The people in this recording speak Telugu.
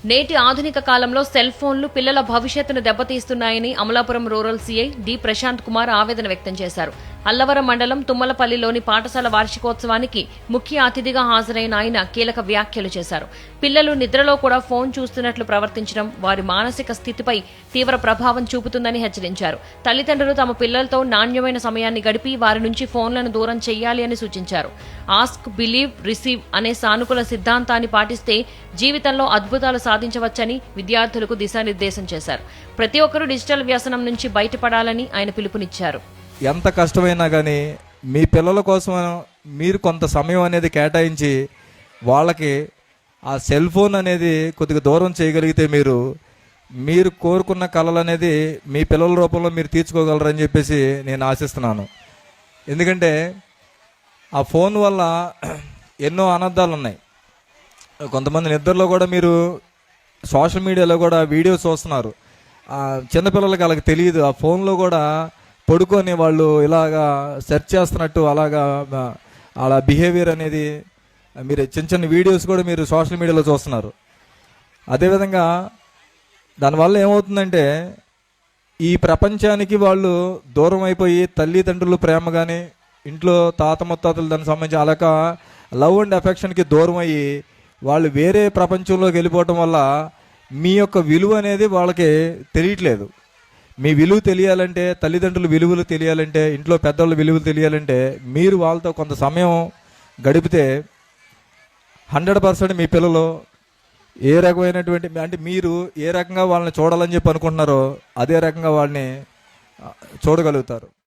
నేటి ఆధునిక కాలంలో సెల్ ఫోన్లు పిల్లల భవిష్యత్తును దెబ్బతీస్తున్నాయని Amalapuram rural CI D Prashant Kumar ఆవేదన వ్యక్తం చేశారు. అల్లవరం మండలం తుమ్మలపల్లిలోని పాఠశాల వార్షికోత్సవానికి ముఖ్య అతిథిగా హాజరైన ఆయన కీలక వ్యాఖ్యలు చేశారు. పిల్లలు నిద్రలో కూడా ఫోన్ చూస్తున్నట్లు ప్రవర్తించడం వారి మానసిక స్థితిపై తీవ్ర ప్రభావం చూపుతుందని హెచ్చరించారు. తల్లిదండ్రులు తమ పిల్లలతో నాణ్యమైన సమయాన్ని గడిపి వారి నుంచి ఫోన్లను దూరం చేయాలి అని సూచించారు. ఆస్క్, బిలీవ్, రిసీవ్ అనే సానుకూల సిద్ధాంతాన్ని పాటిస్తే జీవితంలో అద్భుతాలు సాధించవచ్చని విద్యార్థులకు దిశానిర్దేశం చేశారు. ప్రతి ఒక్కరూ డిజిటల్ వ్యసనం నుంచి బయటపడాలని ఆయన పిలుపునిచ్చారు. ఎంత కష్టమైనా కానీ మీ పిల్లల కోసం మీరు కొంత సమయం అనేది కేటాయించి వాళ్ళకి ఆ సెల్ ఫోన్ అనేది కొద్దిగా దూరం చేయగలిగితే మీరు కోరుకున్న కళలు అనేది మీ పిల్లల రూపంలో మీరు తీర్చుకోగలరని చెప్పేసి నేను ఆశిస్తున్నాను. ఎందుకంటే ఆ ఫోన్ వల్ల ఎన్నో అనర్థాలు ఉన్నాయి. కొంతమంది నిద్రలో కూడా మీరు సోషల్ మీడియాలో కూడా వీడియోస్ చూస్తున్నారు. చిన్నపిల్లలకి వాళ్ళకి తెలియదు. ఆ ఫోన్లో కూడా పడుకొని వాళ్ళు ఇలాగా సెర్చ్ చేస్తున్నట్టు అలాగా అలా బిహేవియర్ అనేది మీరు చిన్న చిన్న వీడియోస్ కూడా మీరు సోషల్ మీడియాలో చూస్తున్నారు. అదేవిధంగా దానివల్ల ఏమవుతుందంటే ఈ ప్రపంచానికి వాళ్ళు దూరం అయిపోయి తల్లిదండ్రులు ప్రేమ కానీ ఇంట్లో తాత ముత్తాతలు దానికి సంబంధించి అలాగ లవ్ అండ్ అఫెక్షన్కి దూరం అయ్యి వాళ్ళు వేరే ప్రపంచంలోకి వెళ్ళిపోవటం వల్ల మీ యొక్క విలువ అనేది వాళ్ళకి తెలియట్లేదు. మీ విలువ తెలియాలంటే, తల్లిదండ్రుల విలువలు తెలియాలంటే, ఇంట్లో పెద్దవాళ్ళ విలువలు తెలియాలంటే మీరు వాళ్ళతో కొంత సమయం గడిపితే 100% మీ పిల్లలు ఏ రకమైనటువంటి అంటే మీరు ఏ రకంగా వాళ్ళని చూడాలని చెప్పి అనుకుంటున్నారో అదే రకంగా వాళ్ళని చూడగలుగుతారు.